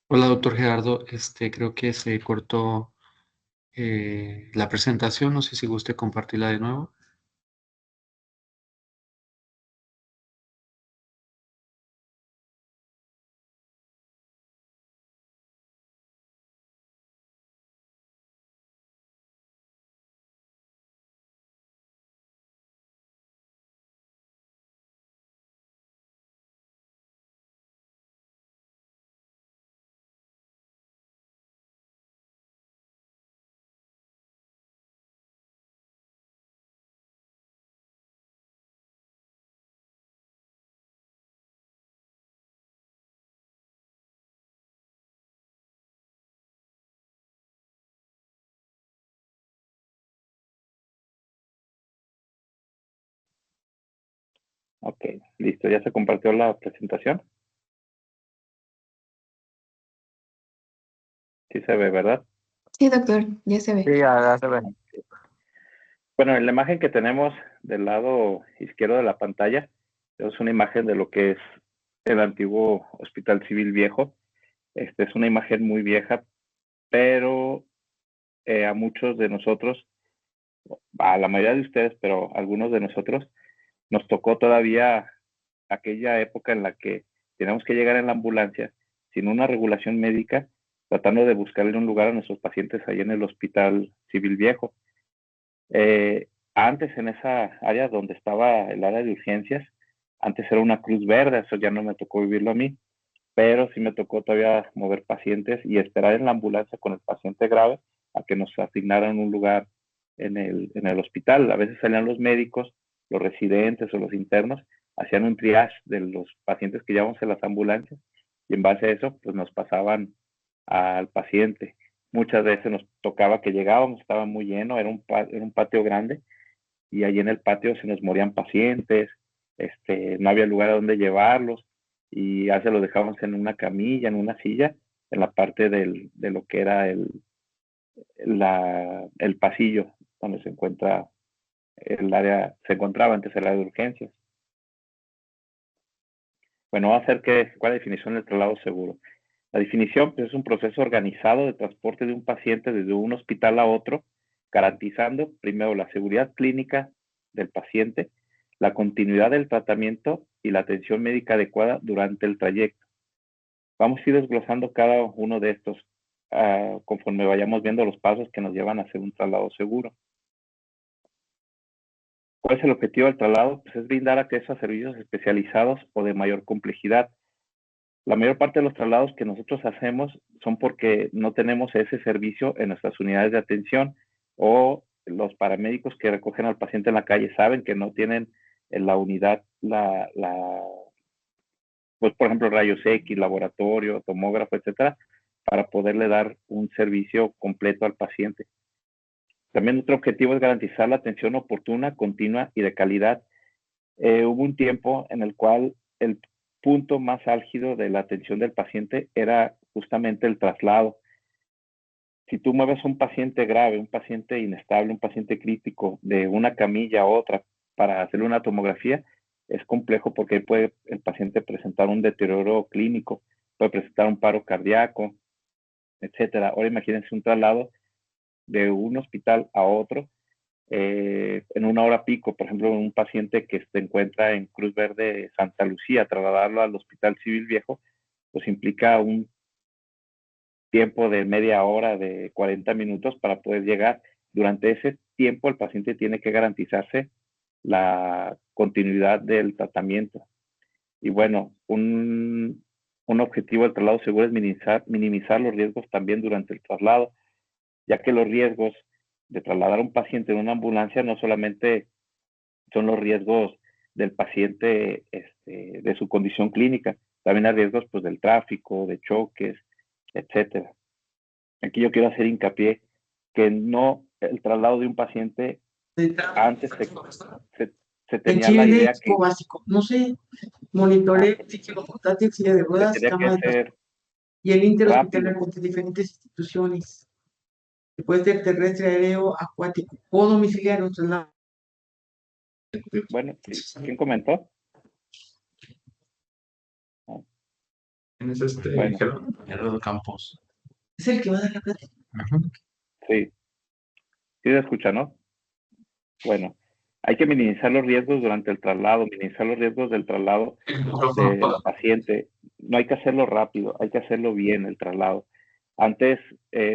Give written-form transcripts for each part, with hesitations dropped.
Hola, doctor Gerardo. Creo que se cortó la presentación. No sé si guste compartirla de nuevo. Ok, listo, ya se compartió la presentación. Sí se ve, ¿verdad? Sí, doctor, ya se ve. Sí, ya se ve. Bueno, en la imagen que tenemos del lado izquierdo de la pantalla, es una imagen de lo que es el antiguo Hospital Civil Viejo. Es una imagen muy vieja, pero a muchos de nosotros, a la mayoría de ustedes, pero a algunos de nosotros, nos tocó todavía aquella época en la que tenemos que llegar en la ambulancia sin una regulación médica, tratando de buscarle un lugar a nuestros pacientes ahí en el Hospital Civil Viejo. Antes en esa área donde estaba el área de urgencias, antes era una cruz verde, eso ya no me tocó vivirlo a mí, pero sí me tocó todavía mover pacientes y esperar en la ambulancia con el paciente grave a que nos asignaran un lugar en el hospital. A veces salían los médicos, los residentes o los internos, hacían un triage de los pacientes que llevamos en las ambulancias y en base a eso pues nos pasaban al paciente. Muchas veces nos tocaba que llegábamos, estaba muy lleno, era un patio grande y allí en el patio se nos morían pacientes, no había lugar a donde llevarlos y ya se los dejábamos en una camilla, en una silla, en la parte de lo que era el pasillo donde se encuentra el área, se encontraba antes el área de urgencias. Bueno, va a ser ¿cuál es la definición del traslado seguro? La definición pues, es un proceso organizado de transporte de un paciente desde un hospital a otro, garantizando primero la seguridad clínica del paciente, la continuidad del tratamiento y la atención médica adecuada durante el trayecto. Vamos a ir desglosando cada uno de estos conforme vayamos viendo los pasos que nos llevan a hacer un traslado seguro. ¿Cuál es el objetivo del traslado? Pues es brindar acceso a servicios especializados o de mayor complejidad. La mayor parte de los traslados que nosotros hacemos son porque no tenemos ese servicio en nuestras unidades de atención o los paramédicos que recogen al paciente en la calle saben que no tienen en la unidad pues por ejemplo rayos X, laboratorio, tomógrafo, etcétera, para poderle dar un servicio completo al paciente. También otro objetivo es garantizar la atención oportuna, continua y de calidad. Hubo un tiempo en el cual el punto más álgido de la atención del paciente era justamente el traslado. Si tú mueves a un paciente grave, un paciente inestable, un paciente crítico de una camilla a otra para hacerle una tomografía, es complejo porque puede el paciente presentar un deterioro clínico, puede presentar un paro cardíaco, etcétera. Ahora imagínense un traslado de un hospital a otro en una hora pico, por ejemplo, un paciente que se encuentra en Cruz Verde Santa Lucía, trasladarlo al Hospital Civil Viejo, pues implica un tiempo de media hora, de 40 minutos para poder llegar. Durante ese tiempo el paciente tiene que garantizarse la continuidad del tratamiento. Y bueno, un objetivo del traslado seguro es minimizar los riesgos también durante el traslado, ya que los riesgos de trasladar a un paciente en una ambulancia no solamente son los riesgos del paciente de su condición clínica, también hay riesgos pues del tráfico, de choques, etcétera. Aquí yo quiero hacer hincapié que no el traslado de un paciente antes se, se El tenía la chile de idea equipo que básico, no sé, monitoreo, físico portátil, silla de se ruedas, tenía que cama de hacer transporte y el rápido. interhospitalario entre diferentes instituciones, que puede ser terrestre, aéreo, acuático o domiciliario, traslado. Bueno, ¿quién comentó? Es Bueno, Gerardo Campos. Es el que va a dar la plática. Ajá. sí, sí se escucha, ¿no? Bueno, hay que minimizar los riesgos durante el traslado, minimizar los riesgos del traslado El micrófono del apagado. paciente. No hay que hacerlo rápido, hay que hacerlo bien el traslado. Antes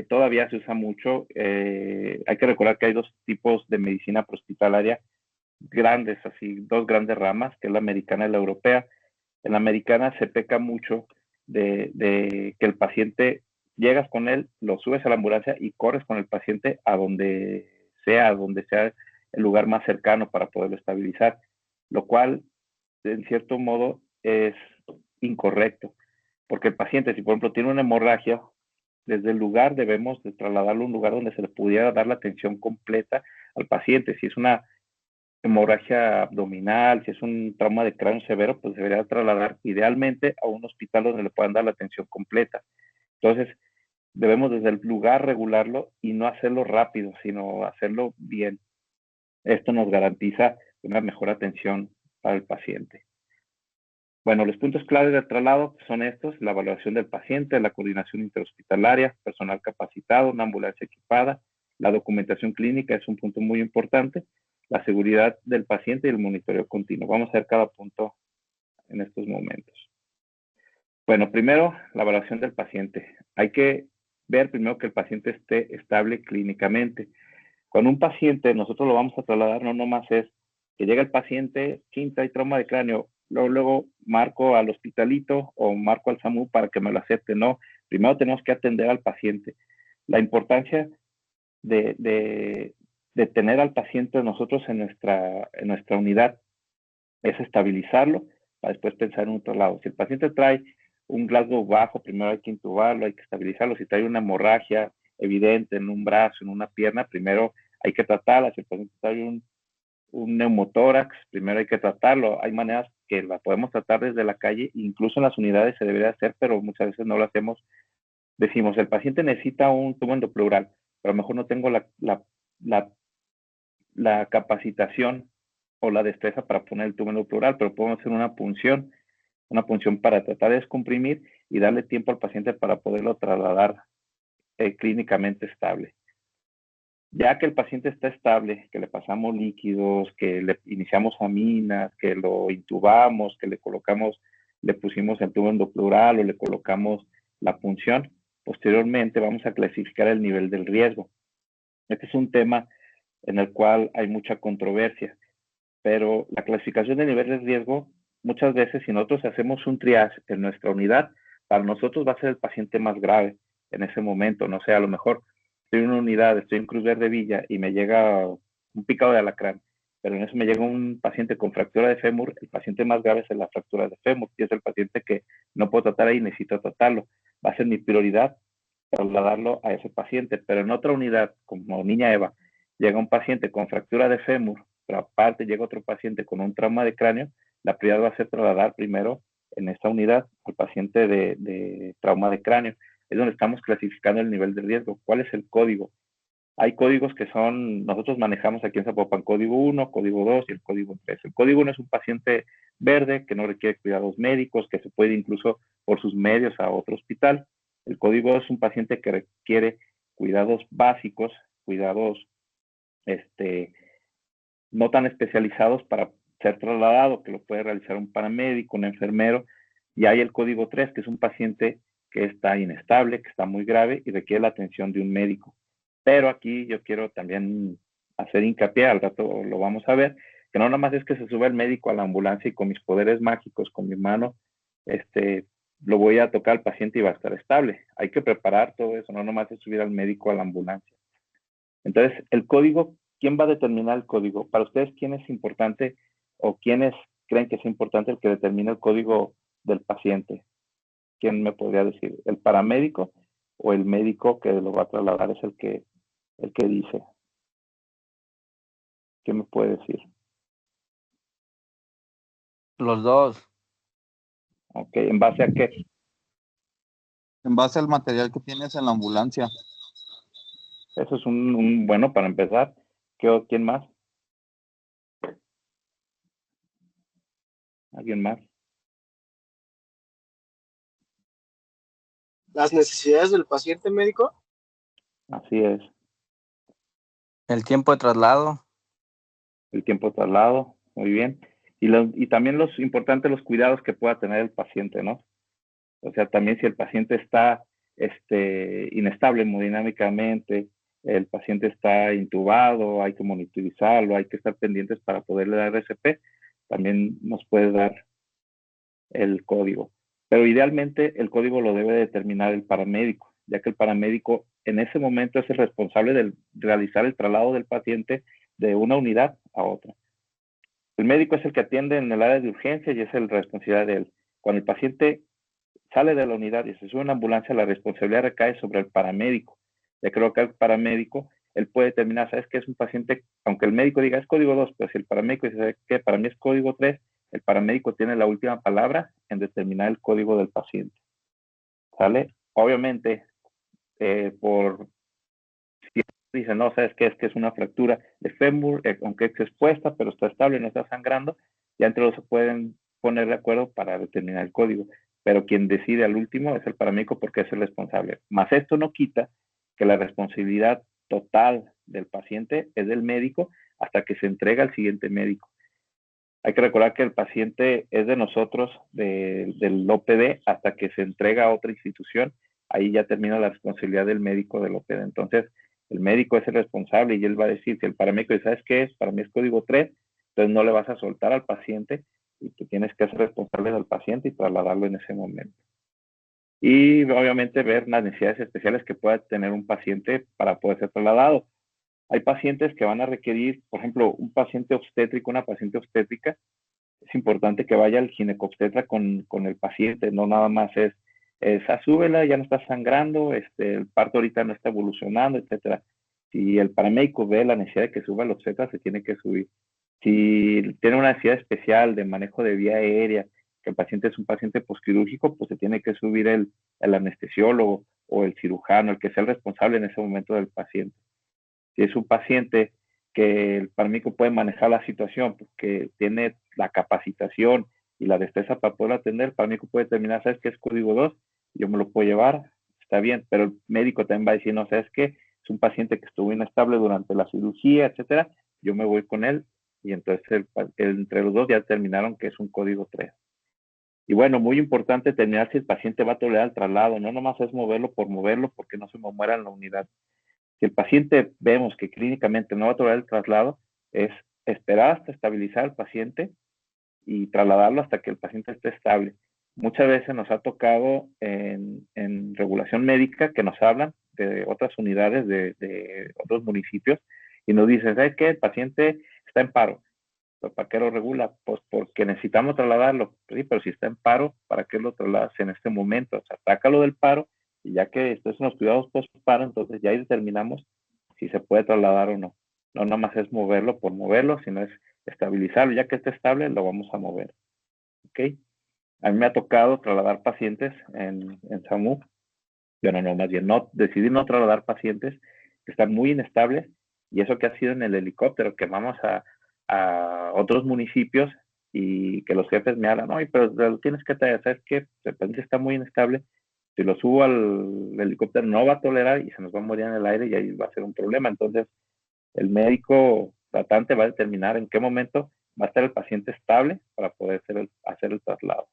todavía se usa mucho, hay que recordar que hay dos tipos de medicina prehospitalaria grandes, así, dos grandes ramas, que es la americana y la europea. En la americana se peca mucho de que el paciente, llegas con él, lo subes a la ambulancia y corres con el paciente a donde sea el lugar más cercano para poderlo estabilizar, lo cual, en cierto modo, es incorrecto, porque el paciente, si por ejemplo tiene una hemorragia, desde el lugar debemos de trasladarlo a un lugar donde se le pudiera dar la atención completa al paciente. Si es una hemorragia abdominal, si es un trauma de cráneo severo, pues debería trasladar idealmente a un hospital donde le puedan dar la atención completa. Entonces, debemos desde el lugar regularlo y no hacerlo rápido, sino hacerlo bien. Esto nos garantiza una mejor atención para el paciente. Bueno, los puntos claves del traslado son estos: la evaluación del paciente, la coordinación interhospitalaria, personal capacitado, una ambulancia equipada, la documentación clínica es un punto muy importante, la seguridad del paciente y el monitoreo continuo. Vamos a ver cada punto en estos momentos. Bueno, primero, la evaluación del paciente. Hay que ver primero que el paciente esté estable clínicamente. Cuando un paciente nosotros lo vamos a trasladar, no nomás es que llega el paciente, quinta y trauma de cráneo, luego marco al hospitalito o marco al SAMU para que me lo acepte. No, primero tenemos que atender al paciente. La importancia de tener al paciente nosotros en nuestra unidad es estabilizarlo para después pensar en un traslado. Si el paciente trae un Glasgow bajo, primero hay que intubarlo, hay que estabilizarlo. Si trae una hemorragia evidente en un brazo, en una pierna, primero hay que tratarla. Si el paciente trae un neumotórax, primero hay que tratarlo. Hay maneras que la podemos tratar desde la calle, incluso en las unidades se debería hacer, pero muchas veces no lo hacemos. Decimos, el paciente necesita un tubo endopleural, pero a lo mejor no tengo la capacitación o la destreza para poner el tubo endopleural, pero podemos hacer una punción para tratar de descomprimir y darle tiempo al paciente para poderlo trasladar clínicamente estable. Ya que el paciente está estable, que le pasamos líquidos, que le iniciamos aminas, que lo intubamos, que le pusimos el tubo endopleural o le colocamos la punción, posteriormente vamos a clasificar el nivel del riesgo. Este es un tema en el cual hay mucha controversia, pero la clasificación de nivel de riesgo, muchas veces si nosotros hacemos un triage en nuestra unidad, para nosotros va a ser el paciente más grave en ese momento. No sé, a lo mejor estoy en una unidad, estoy en Cruz Verde Villa y me llega un picado de alacrán, pero en eso me llega un paciente con fractura de fémur. El paciente más grave es la fractura de fémur y es el paciente que no puedo tratar ahí, necesito tratarlo. Va a ser mi prioridad trasladarlo a ese paciente, pero en otra unidad, como Niña Eva, llega un paciente con fractura de fémur, pero aparte llega otro paciente con un trauma de cráneo, la prioridad va a ser trasladar primero en esta unidad al paciente de trauma de cráneo. Es donde estamos clasificando el nivel de riesgo. ¿Cuál es el código? Hay códigos que nosotros manejamos aquí en Zapopan, código 1, código 2 y el código 3. El código 1 es un paciente verde que no requiere cuidados médicos, que se puede incluso por sus medios a otro hospital. El código 2 es un paciente que requiere cuidados básicos, cuidados no tan especializados para ser trasladado, que lo puede realizar un paramédico, un enfermero. Y hay el código 3, que es un paciente que está inestable, que está muy grave y requiere la atención de un médico. Pero aquí yo quiero también hacer hincapié, al rato lo vamos a ver, que no nada más es que se sube el médico a la ambulancia y con mis poderes mágicos, con mi mano, lo voy a tocar al paciente y va a estar estable. Hay que preparar todo eso, no nomás es subir al médico a la ambulancia. Entonces, el código, ¿quién va a determinar el código? Para ustedes, ¿quién es importante o quiénes creen que es importante el que determine el código del paciente? ¿Quién me podría decir? ¿El paramédico o el médico que lo va a trasladar es el que dice? ¿Qué me puede decir? Los dos, Ok, ¿en base a qué? en base al material que tienes en la ambulancia. Eso es un bueno para empezar. ¿Quién más? ¿Alguien más? las necesidades del paciente médico. Así es. El tiempo de traslado. El tiempo de traslado, muy bien. Y también los importantes, los cuidados que pueda tener el paciente, ¿no? O sea, también si el paciente está inestable hemodinámicamente, el paciente está intubado, hay que monitorizarlo, hay que estar pendientes para poderle dar RCP, también nos puede dar el código. Pero idealmente el código lo debe determinar el paramédico, ya que el paramédico en ese momento es el responsable de realizar el traslado del paciente de una unidad a otra. El médico es el que atiende en el área de urgencia y es el responsabilidad de él. Cuando el paciente sale de la unidad y se sube a una ambulancia, la responsabilidad recae sobre el paramédico. Ya creo que el paramédico, él puede determinar, ¿sabes qué? Es un paciente, aunque el médico diga es código 2, pero si el paramédico dice, ¿sabes qué? Para mí es código 3, el paramédico tiene la última palabra en determinar el código del paciente. ¿Sale? Obviamente, por si dicen, no, ¿sabes qué? Es que es una fractura de fémur, aunque es expuesta, pero está estable, no está sangrando, ya entre los se pueden poner de acuerdo para determinar el código. Pero quien decide al último es el paramédico porque es el responsable. Más esto no quita que la responsabilidad total del paciente es del médico hasta que se entrega al siguiente médico. Hay que recordar que el paciente es de nosotros, del OPD, hasta que se entrega a otra institución. Ahí ya termina la responsabilidad del médico del OPD. Entonces, el médico es el responsable y él va a decir, si el paramédico dice, ¿sabes qué es? Para mí es código 3, entonces no le vas a soltar al paciente y tú tienes que ser responsable del paciente y trasladarlo en ese momento. Y obviamente ver las necesidades especiales que pueda tener un paciente para poder ser trasladado. Hay pacientes que van a requerir, por ejemplo, un paciente obstétrico, una paciente obstétrica, es importante que vaya el ginecobstetra con el paciente, no nada más es súbela, ya no está sangrando, el parto ahorita no está evolucionando, etcétera. Si el paramédico ve la necesidad de que suba el obstetra, se tiene que subir. Si tiene una necesidad especial de manejo de vía aérea, que el paciente es un paciente posquirúrgico, pues se tiene que subir el anestesiólogo o el cirujano, el que sea el responsable en ese momento del paciente. Si es un paciente que el paramédico puede manejar la situación porque tiene la capacitación y la destreza para poder atender, el paramédico puede determinar, ¿sabes qué es código 2? Yo me lo puedo llevar, está bien, pero el médico también va a decir, no, ¿sabes qué? Es un paciente que estuvo inestable durante la cirugía, etcétera, yo me voy con él y entonces entre los dos ya determinaron que es un código 3. Y bueno, muy importante determinar si el paciente va a tolerar el traslado, no nomás es moverlo por moverlo porque no se me muera en la unidad. Si el paciente vemos que clínicamente no va a tolerar el traslado, es esperar hasta estabilizar al paciente y trasladarlo hasta que el paciente esté estable. Muchas veces nos ha tocado en regulación médica que nos hablan de otras unidades de otros municipios y nos dicen, ¿sabes qué? El paciente está en paro. ¿Pero para qué lo regula? Pues porque necesitamos trasladarlo. Sí, pero si está en paro, ¿para qué lo trasladas en este momento? O sea, sácalo del paro y ya que estés en los cuidados post-paro, entonces ya ahí determinamos si se puede trasladar o no. No nada más es moverlo por moverlo, sino es estabilizarlo. Ya que esté estable, lo vamos a mover. ¿Ok? A mí me ha tocado trasladar pacientes en SAMU. Bueno, no, más bien, no, decidir no trasladar pacientes que están muy inestables y eso que ha sido en el helicóptero, que vamos a otros municipios y que los jefes me hablan, no, pero lo tienes que traer, ¿sabes qué? El paciente está muy inestable, si lo subo al helicóptero no va a tolerar y se nos va a morir en el aire y ahí va a ser un problema. Entonces, el médico tratante va a determinar en qué momento va a estar el paciente estable para poder hacer el traslado.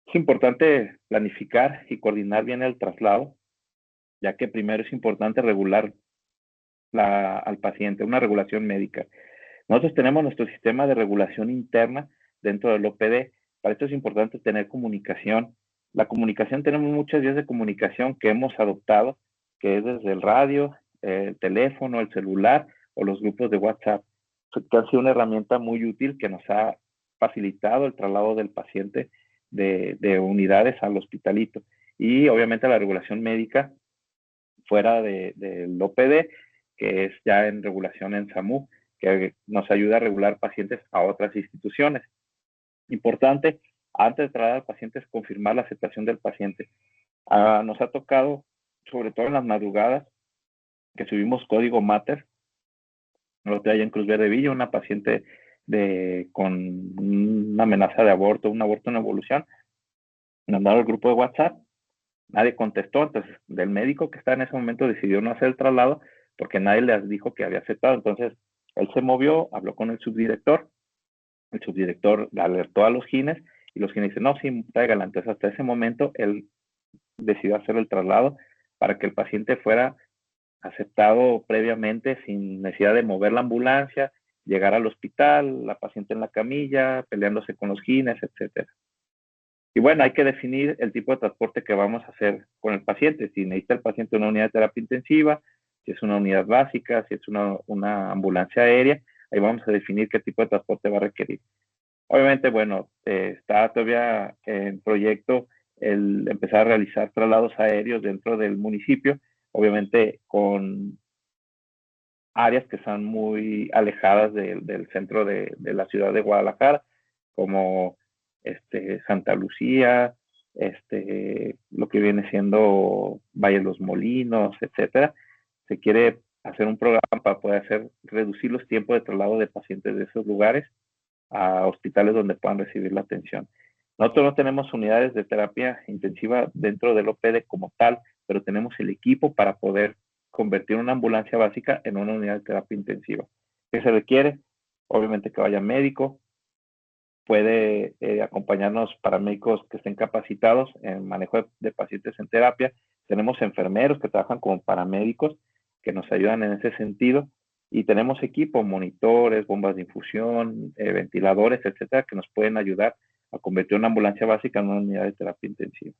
Es importante planificar y coordinar bien el traslado, ya que primero es importante regular al paciente, una regulación médica. Nosotros tenemos nuestro sistema de regulación interna dentro del OPD. Para esto es importante tener comunicación. La comunicación, tenemos muchas vías de comunicación que hemos adoptado, que es desde el radio, el teléfono, el celular o los grupos de WhatsApp, que han sido una herramienta muy útil que nos ha facilitado el traslado del paciente de unidades al hospitalito. Y obviamente la regulación médica fuera del OPD, que es ya en regulación en SAMU, que nos ayuda a regular pacientes a otras instituciones. Importante, antes de trasladar al paciente, es confirmar la aceptación del paciente. Nos ha tocado, sobre todo en las madrugadas, que subimos código MATER, lo traía en Cruz Verde Villa, una paciente con una amenaza de aborto, un aborto en evolución. mandaron al grupo de WhatsApp, nadie contestó, entonces del médico que está en ese momento decidió no hacer el traslado porque nadie les dijo que había aceptado. Entonces él se movió, habló con el subdirector alertó a los gines y los gines dicen, no, sí, tráigala. Entonces hasta ese momento él decidió hacer el traslado para que el paciente fuera aceptado previamente sin necesidad de mover la ambulancia, llegar al hospital, la paciente en la camilla, peleándose con los gines, etcétera. Y bueno, hay que definir el tipo de transporte que vamos a hacer con el paciente. Si necesita el paciente una unidad de terapia intensiva, si es una unidad básica, si es una ambulancia aérea, ahí vamos a definir qué tipo de transporte va a requerir. Obviamente, bueno, está todavía en proyecto el empezar a realizar traslados aéreos dentro del municipio, obviamente con áreas que están muy alejadas del centro de la ciudad de Guadalajara, como Santa Lucía, lo que viene siendo Valle de los Molinos, etcétera. Se quiere hacer un programa para poder reducir los tiempos de traslado de pacientes de esos lugares a hospitales donde puedan recibir la atención. Nosotros no tenemos unidades de terapia intensiva dentro del OPD como tal, pero tenemos el equipo para poder convertir una ambulancia básica en una unidad de terapia intensiva. ¿Qué se requiere? Obviamente que vaya médico, puede acompañarnos paramédicos que estén capacitados en manejo de pacientes en terapia. Tenemos enfermeros que trabajan como paramédicos que nos ayudan en ese sentido. Y tenemos equipo, monitores, bombas de infusión, ventiladores, etcétera, que nos pueden ayudar a convertir una ambulancia básica en una unidad de terapia intensiva.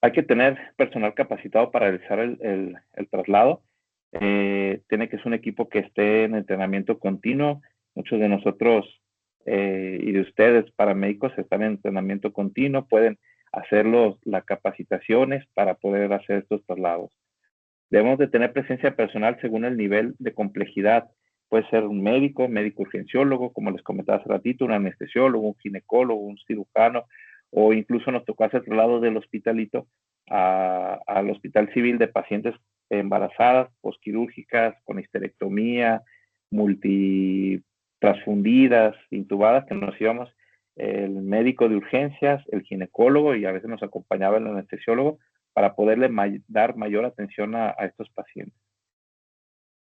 Hay que tener personal capacitado para realizar el traslado. Tiene que ser un equipo que esté en entrenamiento continuo. Muchos de nosotros y de ustedes, paramédicos, están en entrenamiento continuo, pueden hacer las capacitaciones para poder hacer estos traslados. Debemos de tener presencia personal según el nivel de complejidad. Puede ser un médico urgenciólogo, como les comentaba hace ratito, un anestesiólogo, un ginecólogo, un cirujano, o incluso nos tocó hacer traslado del hospitalito al hospital civil de pacientes embarazadas, posquirúrgicas, con histerectomía, multitransfundidas, intubadas, que nos íbamos el médico de urgencias, el ginecólogo y a veces nos acompañaba el anestesiólogo para poderle dar mayor atención a estos pacientes.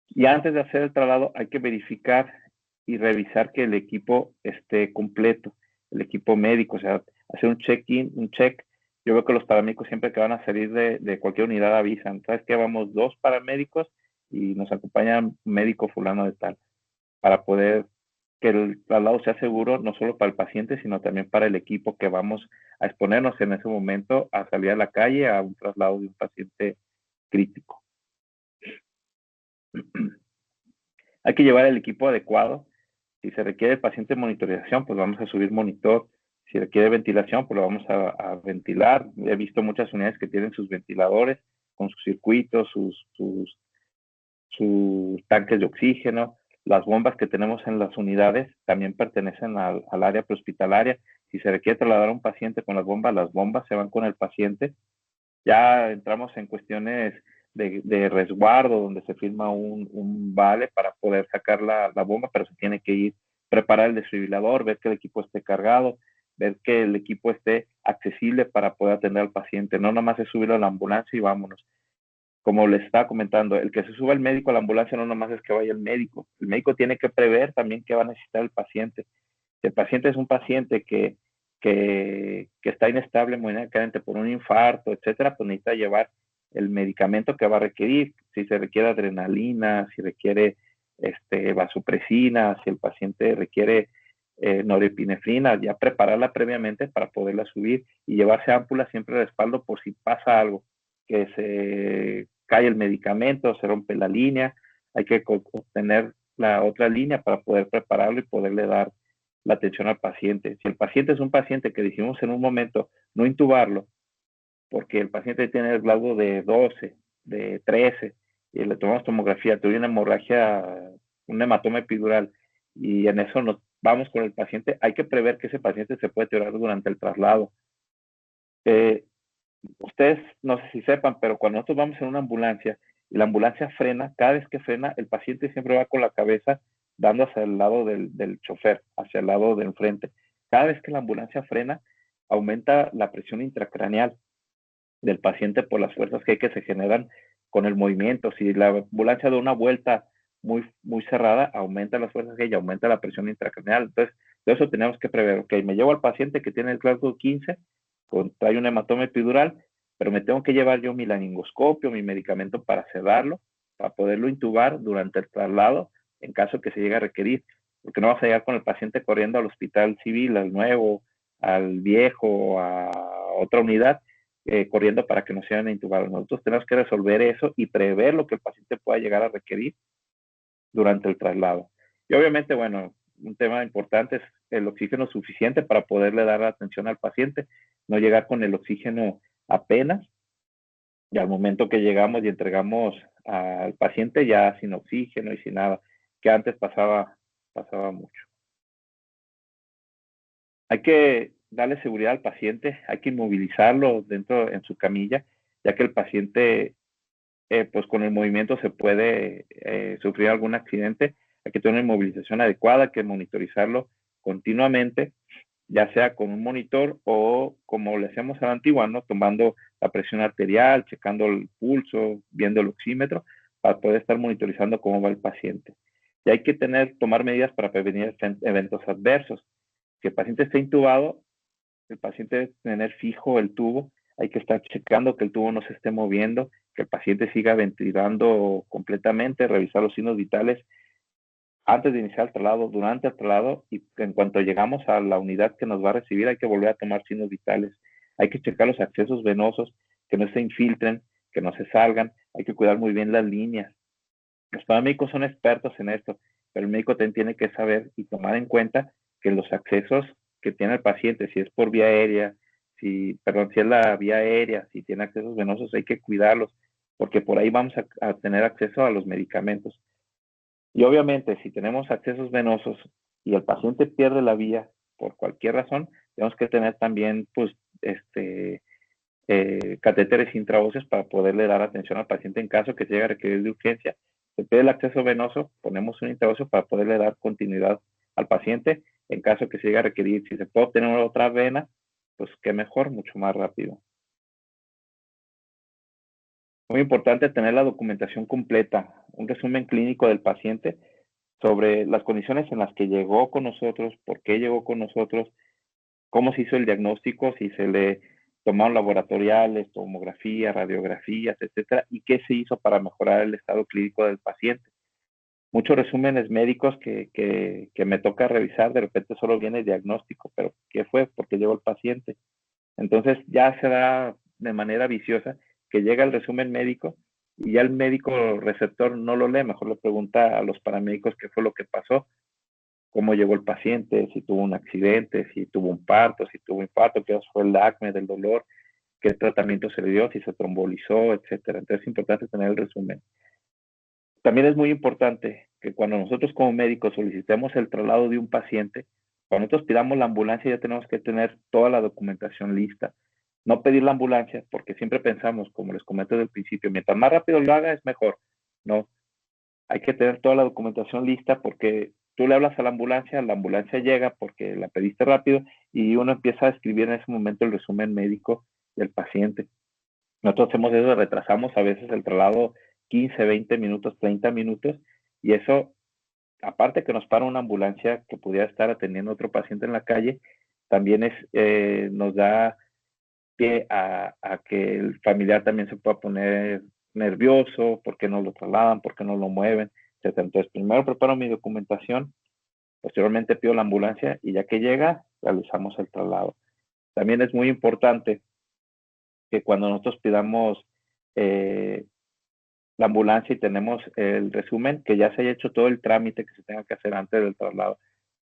Y antes de hacer el traslado hay que verificar y revisar que el equipo esté completo, el equipo médico, o sea, hacer un check-in, un check. Yo veo que los paramédicos siempre que van a salir de cualquier unidad avisan, ¿sabes qué? Vamos 2 paramédicos y nos acompaña un médico fulano de tal, para poder que el traslado sea seguro no solo para el paciente, sino también para el equipo que vamos a exponernos en ese momento a salir a la calle a un traslado de un paciente crítico. Hay que llevar el equipo adecuado. Si se requiere el paciente monitoreación, pues vamos a subir monitor. Si requiere ventilación, pues lo vamos a ventilar. He visto muchas unidades que tienen sus ventiladores con sus circuitos, sus tanques de oxígeno. Las bombas que tenemos en las unidades también pertenecen al área prehospitalaria. Si se requiere trasladar a un paciente con las bombas se van con el paciente. Ya entramos en cuestiones de resguardo, donde se firma un vale para poder sacar la bomba, pero se tiene que ir, preparar el desfibrilador, ver que el equipo esté cargado, ver que el equipo esté accesible para poder atender al paciente. No nomás es subirlo a la ambulancia y vámonos. Como les estaba comentando, el que se suba el médico a la ambulancia no nomás es que vaya el médico tiene que prever también qué va a necesitar el paciente. Si el paciente es un paciente que está inestable médicamente por un infarto, etcétera, pues necesita llevar el medicamento que va a requerir, si se requiere adrenalina, si requiere vasopresina, si el paciente requiere norepinefrina, ya prepararla previamente para poderla subir y llevarse ámpulas siempre de respaldo por si pasa algo, que se cae el medicamento, se rompe la línea, hay que obtener la otra línea para poder prepararlo y poderle dar la atención al paciente. Si el paciente es un paciente que decimos en un momento no intubarlo, porque el paciente tiene el glauco de 12, de 13, y le tomamos tomografía, tuvo una hemorragia, un hematoma epidural, y en eso nos vamos con el paciente, hay que prever que ese paciente se puede deteriorar durante el traslado. Ustedes no sé si sepan, pero cuando nosotros vamos en una ambulancia y la ambulancia frena, cada vez que frena, el paciente siempre va con la cabeza dando hacia el lado del chofer, hacia el lado de enfrente. Cada vez que la ambulancia frena, aumenta la presión intracraneal del paciente por las fuerzas que se generan con el movimiento. Si la ambulancia da una vuelta muy cerrada, aumenta las fuerzas G y aumenta la presión intracraneal. Entonces, de eso tenemos que prever. Ok, me llevo al paciente que tiene el Glasgow 15, trae un hematoma epidural, pero me tengo que llevar yo mi laringoscopio, mi medicamento para sedarlo, para poderlo intubar durante el traslado, en caso que se llegue a requerir, porque no vas a llegar con el paciente corriendo al hospital civil, al nuevo, al viejo, a otra unidad, corriendo para que no sean intubados. Nosotros tenemos que resolver eso y prever lo que el paciente pueda llegar a requerir durante el traslado. Y obviamente, bueno, un tema importante es el oxígeno suficiente para poderle dar atención al paciente, no llegar con el oxígeno apenas, y al momento que llegamos y entregamos al paciente ya sin oxígeno y sin nada, que antes pasaba mucho. Hay que darle seguridad al paciente, hay que inmovilizarlo en su camilla, ya que el paciente, pues con el movimiento se puede sufrir algún accidente. Hay que tener una inmovilización adecuada, hay que monitorizarlo continuamente, ya sea con un monitor o como le hacemos a la antigua, ¿no? Tomando la presión arterial, checando el pulso, viendo el oxímetro, para poder estar monitorizando cómo va el paciente. Y hay que tomar medidas para prevenir eventos adversos. Si el paciente está intubado, el paciente debe tener fijo el tubo, hay que estar checando que el tubo no se esté moviendo, que el paciente siga ventilando completamente, revisar los signos vitales antes de iniciar el traslado, durante el traslado, y en cuanto llegamos a la unidad que nos va a recibir, hay que volver a tomar signos vitales. Hay que checar los accesos venosos, que no se infiltren, que no se salgan, hay que cuidar muy bien las líneas. Los paramédicos son expertos en esto, pero el médico también tiene que saber y tomar en cuenta que los accesos que tiene el paciente, si es por vía aérea, si es la vía aérea, si tiene accesos venosos, hay que cuidarlos, porque por ahí vamos a tener acceso a los medicamentos. Y obviamente, si tenemos accesos venosos y el paciente pierde la vía por cualquier razón, tenemos que tener también, pues, catéteres intraóseos para poderle dar atención al paciente en caso que se llegue a requerir de urgencia. Se pide el acceso venoso, ponemos un intraóseo para poderle dar continuidad al paciente en caso que se llegue a requerir. Si se puede obtener otra vena, pues qué mejor, mucho más rápido. Muy importante tener la documentación completa, un resumen clínico del paciente sobre las condiciones en las que llegó con nosotros, por qué llegó con nosotros, cómo se hizo el diagnóstico, si se le tomaron laboratoriales, tomografías, radiografías, etcétera, y qué se hizo para mejorar el estado clínico del paciente. Muchos resúmenes médicos que me toca revisar, de repente solo viene el diagnóstico, pero ¿qué fue? Porque llegó el paciente. Entonces ya se da de manera viciosa que llega el resumen médico y ya el médico receptor no lo lee, mejor le pregunta a los paramédicos qué fue lo que pasó, cómo llegó el paciente, si tuvo un accidente, si tuvo un parto, si tuvo infarto, qué fue el acme del dolor, qué tratamiento se le dio, si se trombolizó, etcétera. Entonces es importante tener el resumen. También es muy importante que cuando nosotros como médicos solicitemos el traslado de un paciente, cuando nosotros pidamos la ambulancia ya tenemos que tener toda la documentación lista. No pedir la ambulancia porque siempre pensamos, como les comenté desde el principio, mientras más rápido lo haga es mejor. No, hay que tener toda la documentación lista porque tú le hablas a la ambulancia llega porque la pediste rápido y uno empieza a escribir en ese momento el resumen médico del paciente. Nosotros hacemos eso, retrasamos a veces el traslado 15, 20 minutos, 30 minutos y eso, aparte que nos para una ambulancia que pudiera estar atendiendo a otro paciente en la calle, también nos da pie a que el familiar también se pueda poner nervioso, por qué no lo trasladan, por qué no lo mueven, etc. Entonces, primero preparo mi documentación, posteriormente pido la ambulancia y ya que llega, realizamos el traslado. También es muy importante que cuando nosotros pidamos la ambulancia y tenemos el resumen, que ya se haya hecho todo el trámite que se tenga que hacer antes del traslado.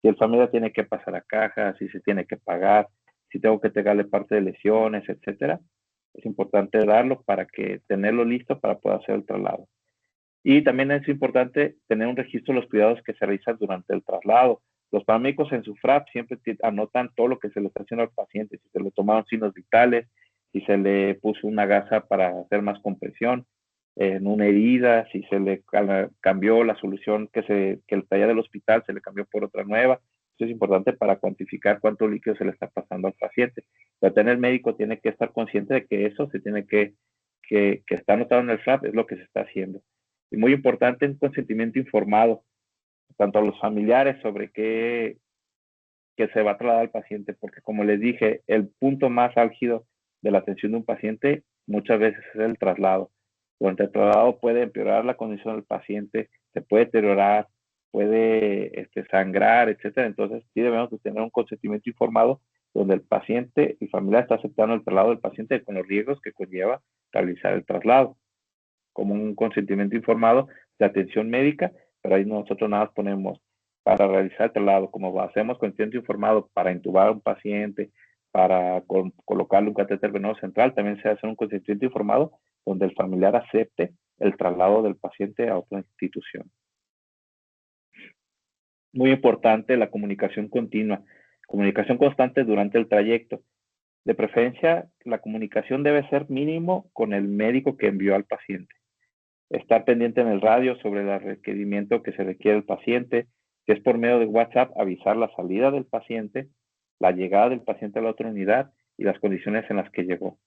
Si el familiar tiene que pasar a caja, si se tiene que pagar, si tengo que entregarle parte de lesiones, etcétera, es importante darlo para que tenerlo listo para poder hacer el traslado. Y también es importante tener un registro de los cuidados que se realizan durante el traslado. Los paramédicos en su FRAP siempre anotan todo lo que se le está haciendo al paciente, si se le tomaron signos vitales, si se le puso una gasa para hacer más compresión en una herida, si se le cambió la solución que el taller del hospital se le cambió por otra nueva, Esto es importante para cuantificar cuánto líquido se le está pasando al paciente. Pero también el médico tiene que estar consciente de que eso se tiene que está anotado en el FRAP, es lo que se está haciendo. Y muy importante, un consentimiento informado, tanto a los familiares sobre qué se va a trasladar al paciente, porque como les dije, el punto más álgido de la atención de un paciente muchas veces es el traslado. Durante el traslado puede empeorar la condición del paciente, se puede deteriorar, puede sangrar, etcétera. Entonces, sí debemos de tener un consentimiento informado donde el paciente y familiar está aceptando el traslado del paciente con los riesgos que conlleva realizar el traslado, como un consentimiento informado de atención médica, pero ahí nosotros nada más ponemos para realizar el traslado, como hacemos consentimiento informado para intubar a un paciente, para colocarle un catéter venoso central, también se hace un consentimiento informado donde el familiar acepte el traslado del paciente a otra institución. Muy importante la comunicación continua, comunicación constante durante el trayecto. De preferencia, la comunicación debe ser mínimo con el médico que envió al paciente. Estar pendiente en el radio sobre el requerimiento que se requiere el paciente. Si es por medio de WhatsApp, avisar la salida del paciente, la llegada del paciente a la otra unidad y las condiciones en las que llegó.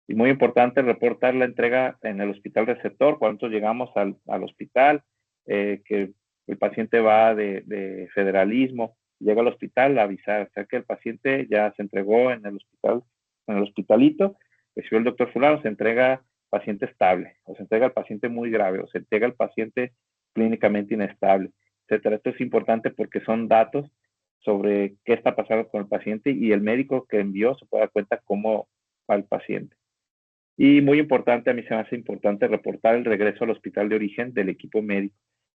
Y muy importante, reportar la entrega en el hospital receptor. Cuando nosotros llegamos al hospital, que el paciente va de federalismo, llega al hospital, avisar, o sea que el paciente ya se entregó en el hospital, en el hospitalito, recibió el doctor fulano, se entrega paciente estable, o se entrega al paciente muy grave, o se entrega al paciente clínicamente inestable, etcétera. Esto es importante porque son datos sobre qué está pasando con el paciente y el médico que envió se puede dar cuenta cómo va el paciente. Y muy importante, a mí se me hace importante reportar el regreso al hospital de origen del equipo médico,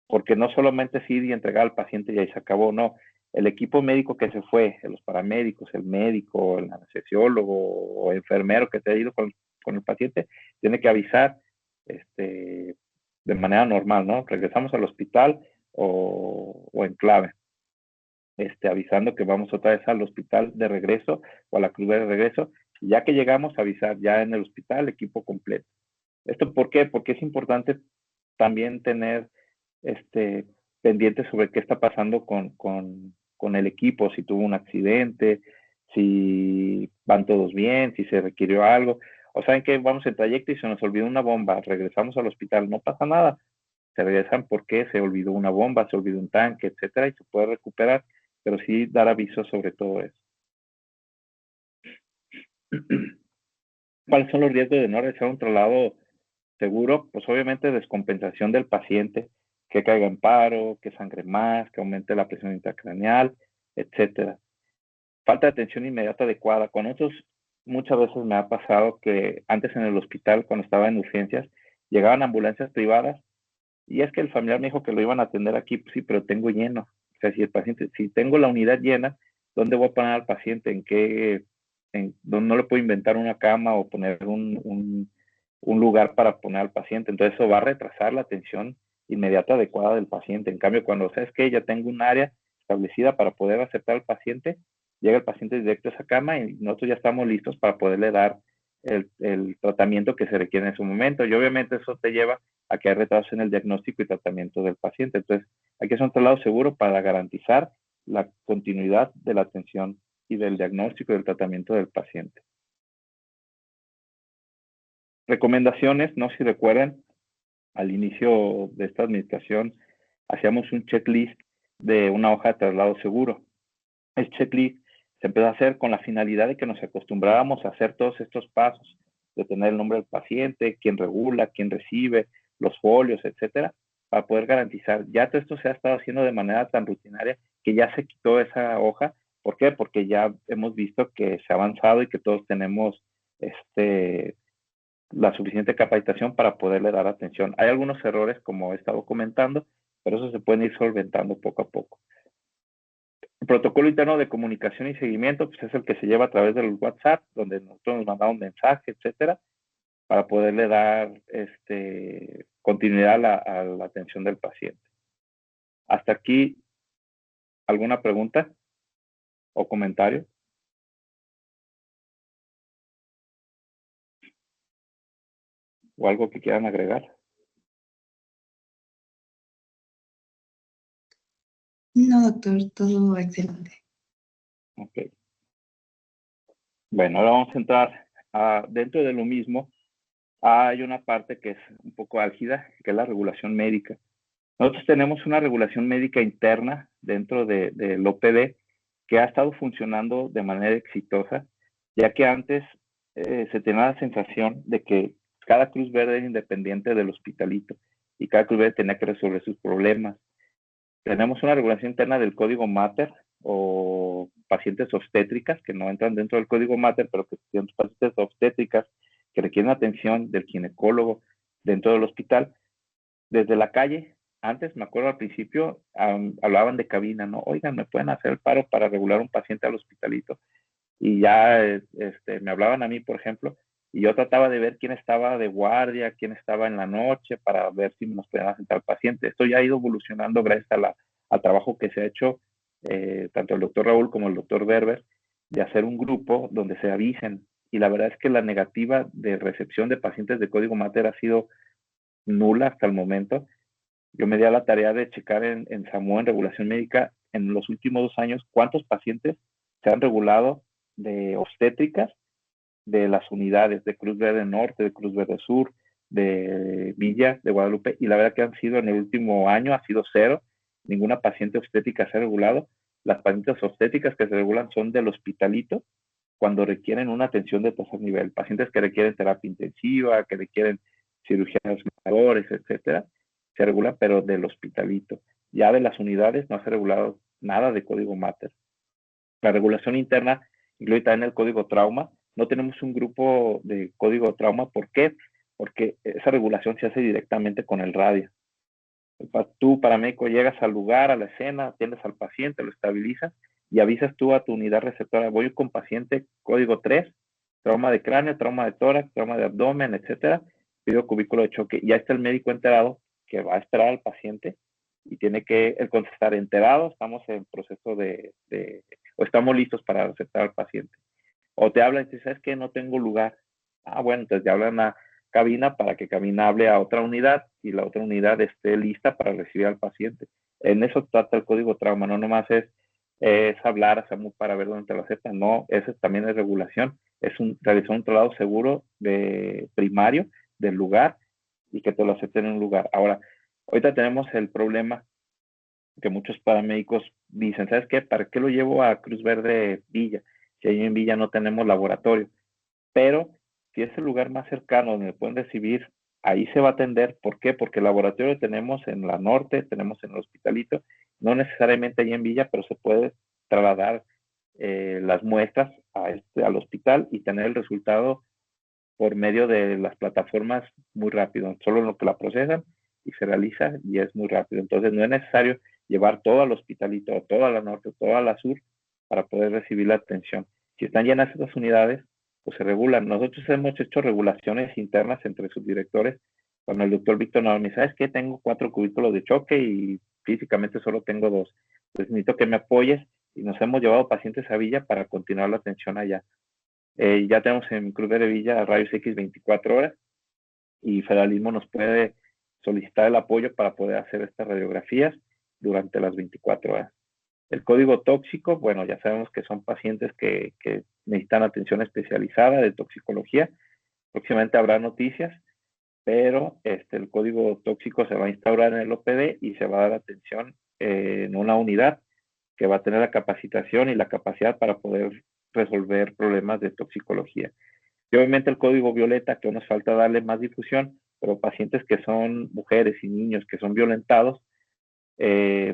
porque no solamente es ir y entregar al paciente y ahí se acabó, no. El equipo médico que se fue, los paramédicos, el médico, el anestesiólogo o enfermero que te ha ido con el paciente, tiene que avisar de manera normal, ¿no? Regresamos al hospital o en clave, avisando que vamos otra vez al hospital de regreso o a la cruz de regreso. Ya que llegamos, avisar ya en el hospital, equipo completo. ¿Esto por qué? Porque es importante también tener pendiente sobre qué está pasando con el equipo, si tuvo un accidente, si van todos bien, si se requirió algo. O saben que vamos en trayecto y se nos olvidó una bomba, regresamos al hospital, no pasa nada. Se regresan porque se olvidó una bomba, se olvidó un tanque, etcétera, y se puede recuperar, pero sí dar aviso sobre todo eso. ¿Cuáles son los riesgos de no realizar un traslado seguro? Pues obviamente descompensación del paciente, que caiga en paro, que sangre más, que aumente la presión intracraneal, etcétera. Falta de atención inmediata adecuada. Con otros, muchas veces me ha pasado que antes en el hospital, cuando estaba en urgencias, llegaban ambulancias privadas y es que el familiar me dijo que lo iban a atender aquí, pues sí, pero tengo lleno. O sea, si tengo la unidad llena, ¿dónde voy a poner al paciente? ¿Dónde no le puedo inventar una cama o poner un lugar para poner al paciente? Entonces eso va a retrasar la atención inmediata adecuada del paciente. En cambio, cuando sabes que ya tengo un área establecida para poder aceptar al paciente, llega el paciente directo a esa cama y nosotros ya estamos listos para poderle dar el tratamiento que se requiere en ese momento. Y obviamente eso te lleva a que hay retraso en el diagnóstico y tratamiento del paciente. Entonces, hay que hacer un traslado seguro para garantizar la continuidad de la atención y del diagnóstico y del tratamiento del paciente. Recomendaciones, no sé si recuerdan, al inicio de esta administración hacíamos un checklist de una hoja de traslado seguro. El checklist se empezó a hacer con la finalidad de que nos acostumbráramos a hacer todos estos pasos, de tener el nombre del paciente, quién regula, quién recibe, los folios, etcétera, para poder garantizar. Ya todo esto se ha estado haciendo de manera tan rutinaria que ya se quitó esa hoja. ¿Por qué? Porque ya hemos visto que se ha avanzado y que todos tenemos la suficiente capacitación para poderle dar atención. Hay algunos errores, como he estado comentando, pero eso se puede ir solventando poco a poco. El protocolo interno de comunicación y seguimiento pues es el que se lleva a través del WhatsApp, donde nosotros nos mandamos mensajes, etcétera, para poderle dar continuidad a la atención del paciente. Hasta aquí, ¿alguna pregunta o comentario? ¿O algo que quieran agregar? No, No, doctor, todo excelente. Ok. Bueno, ahora vamos a entrar dentro de lo mismo. Hay una parte que es un poco álgida, que es la regulación médica. Nosotros tenemos una regulación médica interna dentro del OPD que ha estado funcionando de manera exitosa, ya que antes se tenía la sensación de que cada Cruz Verde era independiente del hospitalito y cada Cruz Verde tenía que resolver sus problemas. Tenemos una regulación interna del código Mater o pacientes obstétricas que no entran dentro del código Mater, pero que tienen pacientes obstétricas que requieren atención del ginecólogo dentro del hospital. Desde la calle, antes, me acuerdo al principio, hablaban de cabina, ¿no? Oigan, ¿me pueden hacer el paro para regular un paciente al hospitalito? Y ya me hablaban a mí, por ejemplo, y yo trataba de ver quién estaba de guardia, quién estaba en la noche, para ver si nos podían asentar al paciente. Esto ya ha ido evolucionando gracias al trabajo que se ha hecho, tanto el doctor Raúl como el doctor Berber, de hacer un grupo donde se avisen. Y la verdad es que la negativa de recepción de pacientes de código Mater ha sido nula hasta el momento. Yo me di a la tarea de checar en SAMU, en regulación médica, en los últimos 2 años, cuántos pacientes se han regulado de obstétricas de las unidades de Cruz Verde Norte, de Cruz Verde Sur, de Villa, de Guadalupe, y la verdad que han sido en el último año, ha sido 0, ninguna paciente obstétrica se ha regulado. Las pacientes obstétricas que se regulan son del hospitalito, cuando requieren una atención de tercer nivel, pacientes que requieren terapia intensiva, que requieren cirugías mayores, etcétera, se regula, pero del hospitalito. Ya de las unidades no se ha regulado nada de código Mater. La regulación interna incluye también el código trauma. No tenemos un grupo de código trauma. ¿Por qué? Porque esa regulación se hace directamente con el radio. Tú, paramédico, llegas al lugar, a la escena, atiendes al paciente, lo estabilizas y avisas tú a tu unidad receptora. Voy con paciente código 3, trauma de cráneo, trauma de tórax, trauma de abdomen, etcétera. Pido cubículo de choque. Ya está el médico enterado que va a esperar al paciente y tiene que él contestar enterado, estamos en proceso o estamos listos para aceptar al paciente. O te hablan y dices, ¿sabes qué? No tengo lugar. Bueno, entonces te hablan a cabina para que cabina hable a otra unidad y la otra unidad esté lista para recibir al paciente. En eso trata el código trauma, no nomás es hablar a SAMU para ver dónde te lo aceptan, no, eso también es regulación, es realizar un traslado seguro de primario del lugar y que te lo acepten en un lugar. Ahora, ahorita tenemos el problema que muchos paramédicos dicen, ¿sabes qué? ¿Para qué lo llevo a Cruz Verde Villa? Si ahí en Villa no tenemos laboratorio. Pero si es el lugar más cercano donde me pueden recibir, ahí se va a atender. ¿Por qué? Porque el laboratorio tenemos en la norte, tenemos en el hospitalito, no necesariamente ahí en Villa, pero se puede trasladar las muestras al hospital y tener el resultado por medio de las plataformas muy rápido. Solo lo que la procesan y se realiza y es muy rápido. Entonces no es necesario llevar todo al hospitalito, toda la norte, toda la sur para poder recibir la atención. Si están llenas estas unidades, pues se regulan. Nosotros hemos hecho regulaciones internas entre subdirectores. Cuando el doctor Víctor nos dice, ¿sabes qué? Tengo 4 cubículos de choque y físicamente solo tengo 2. Entonces necesito que me apoyes y nos hemos llevado pacientes a Villa para continuar la atención allá. Ya tenemos en Cruz de Villa rayos X 24 horas y Federalismo nos puede solicitar el apoyo para poder hacer estas radiografías durante las 24 horas. El código tóxico, bueno, ya sabemos que son pacientes que necesitan atención especializada de toxicología. Próximamente habrá noticias, pero el código tóxico se va a instaurar en el OPD y se va a dar atención en una unidad que va a tener la capacitación y la capacidad para poder resolver problemas de toxicología. Y obviamente el código violeta, que nos falta darle más difusión, pero pacientes que son mujeres y niños que son violentados,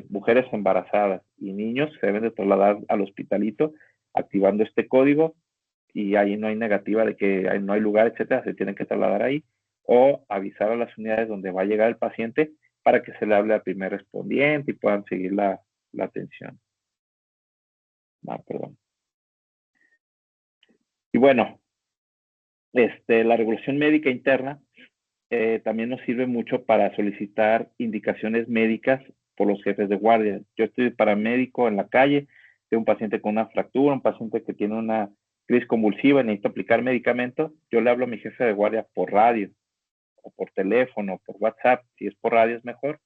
mujeres embarazadas y niños se deben de trasladar al hospitalito activando este código y ahí no hay negativa de que no hay lugar, etcétera, se tienen que trasladar ahí o avisar a las unidades donde va a llegar el paciente para que se le hable al primer respondiente y puedan seguir la atención. Perdón. Y bueno, la regulación médica interna también nos sirve mucho para solicitar indicaciones médicas por los jefes de guardia. Yo estoy paramédico en la calle, tengo un paciente con una fractura, un paciente que tiene una crisis convulsiva y necesito aplicar medicamentos, yo le hablo a mi jefe de guardia por radio, o por teléfono, por WhatsApp, si es por radio es mejor,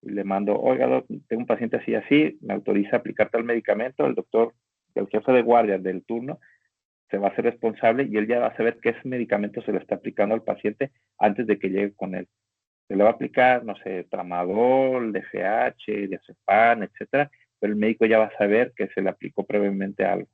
y le mando, oiga, tengo un paciente así, así, me autoriza a aplicar tal medicamento, el doctor, el jefe de guardia del turno, se va a hacer responsable y él ya va a saber qué medicamento se le está aplicando al paciente antes de que llegue con él. Se le va a aplicar, no sé, tramadol, DFH, diazepam, etcétera, pero el médico ya va a saber que se le aplicó previamente algo.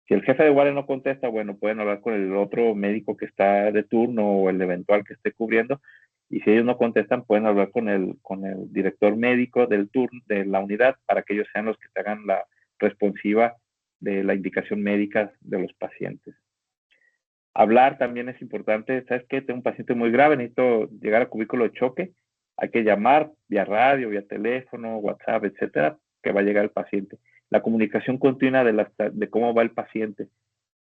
Si el jefe de guardia no contesta, bueno, pueden hablar con el otro médico que está de turno o el eventual que esté cubriendo, y si ellos no contestan, pueden hablar con el director médico del turno, de la unidad, para que ellos sean los que te hagan la responsiva de la indicación médica de los pacientes. Hablar también es importante. ¿Sabes qué? Tengo un paciente muy grave, necesito llegar al cubículo de choque. Hay que llamar vía radio, vía teléfono, WhatsApp, etcétera, que va a llegar el paciente. La comunicación continua de cómo va el paciente.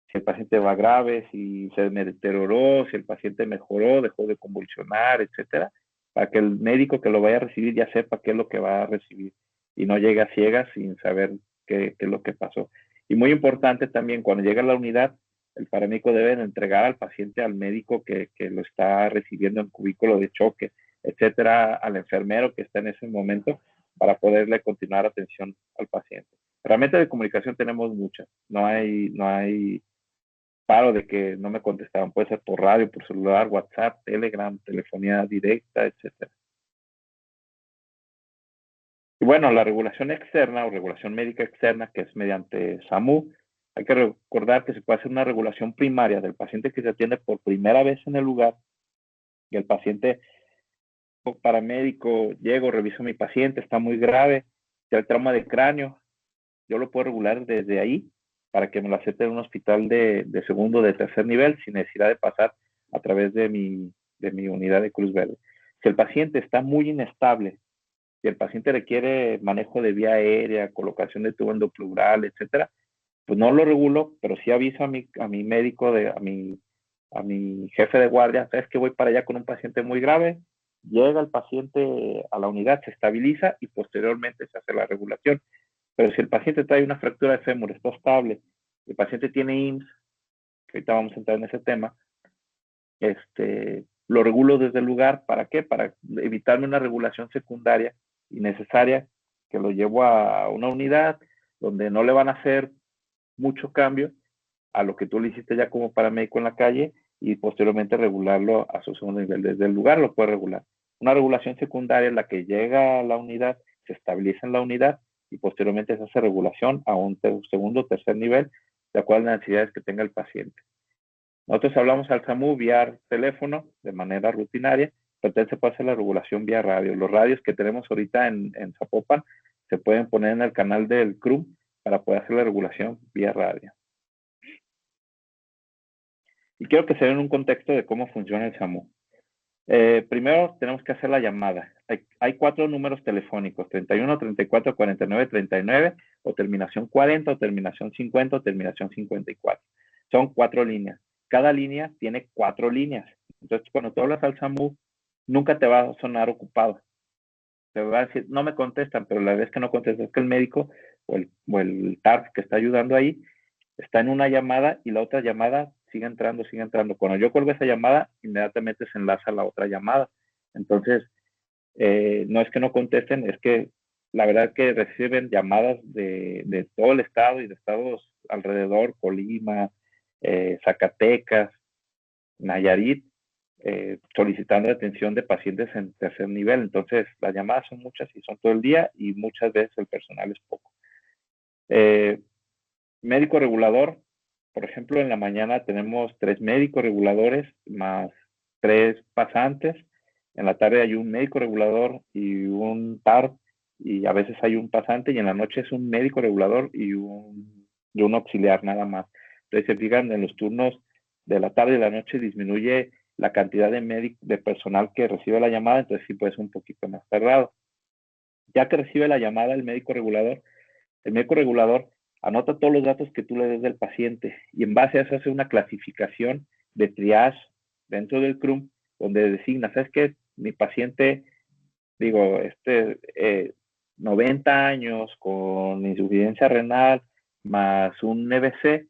Si el paciente va grave, si se deterioró, si el paciente mejoró, dejó de convulsionar, etcétera, para que el médico que lo vaya a recibir ya sepa qué es lo que va a recibir y no llegue a ciegas sin saber qué es lo que pasó. Y muy importante también, cuando llega a la unidad, el paramédico debe entregar al paciente al médico que lo está recibiendo en cubículo de choque, etcétera, al enfermero que está en ese momento para poderle continuar atención al paciente. Herramientas de comunicación tenemos muchas. No hay paro de que no me contestaban. Puede ser por radio, por celular, WhatsApp, Telegram, telefonía directa, etcétera. Y bueno, la regulación externa o regulación médica externa, que es mediante SAMU, hay que recordar que se puede hacer una regulación primaria del paciente que se atiende por primera vez en el lugar y el paciente paramédico, llego, reviso a mi paciente, está muy grave, tiene trauma de cráneo, yo lo puedo regular desde ahí para que me lo acepte en un hospital de segundo o de tercer nivel sin necesidad de pasar a través de mi unidad de Cruz Verde. Si el paciente está muy inestable, si el paciente requiere manejo de vía aérea, colocación de tubo endopleural, etcétera, pues no lo regulo, pero sí aviso a mi médico, a mi jefe de guardia, sabes que voy para allá con un paciente muy grave, llega el paciente a la unidad, se estabiliza y posteriormente se hace la regulación. Pero si el paciente trae una fractura de fémur, está estable, el paciente tiene IMSS, que ahorita vamos a entrar en ese tema, lo regulo desde el lugar. ¿Para qué? Para evitarme una regulación secundaria innecesaria, que lo llevo a una unidad donde no le van a hacer mucho cambio a lo que tú le hiciste ya como paramédico en la calle y posteriormente regularlo a su segundo nivel. Desde el lugar lo puede regular. Una regulación secundaria es la que llega a la unidad, se estabiliza en la unidad y posteriormente se hace regulación a un segundo o tercer nivel de acuerdo a las necesidades que tenga el paciente. Nosotros hablamos al SAMU vía teléfono de manera rutinaria, pero también se puede hacer la regulación vía radio. Los radios que tenemos ahorita en Zapopan se pueden poner en el canal del CRUM para poder hacer la regulación vía radio. Y quiero que se den un contexto de cómo funciona el SAMU. Primero tenemos que hacer la llamada. Hay 4 números telefónicos, 31, 34, 49, 39, o terminación 40, o terminación 50, o terminación 54. Son 4 líneas. Cada línea tiene 4 líneas. Entonces, cuando tú hablas al SAMU, nunca te va a sonar ocupado. Te va a decir, no me contestan, pero la vez que no contestas es que el médico o el TARF que está ayudando ahí está en una llamada y la otra llamada sigue entrando, sigue entrando. Cuando yo cuelgo esa llamada, inmediatamente se enlaza a la otra llamada. Entonces, no es que no contesten, es que la verdad es que reciben llamadas de todo el estado y de estados alrededor, Colima, Zacatecas, Nayarit, solicitando atención de pacientes en tercer nivel. Entonces, las llamadas son muchas y son todo el día y muchas veces el personal es poco. Médico regulador, por ejemplo, en la mañana tenemos 3 médicos reguladores más 3 pasantes. En la tarde hay un médico regulador y un TARP, y a veces hay un pasante, y en la noche es un médico regulador y un auxiliar nada más. Entonces, se fijan, en los turnos de la tarde y la noche disminuye la cantidad de personal que recibe la llamada, entonces sí puede ser un poquito más tardado. Ya que recibe la llamada el médico regulador anota todos los datos que tú le des del paciente y en base a eso hace una clasificación de triage dentro del CRUM donde designa, ¿sabes qué? Mi paciente, 90 años con insuficiencia renal más un NBC,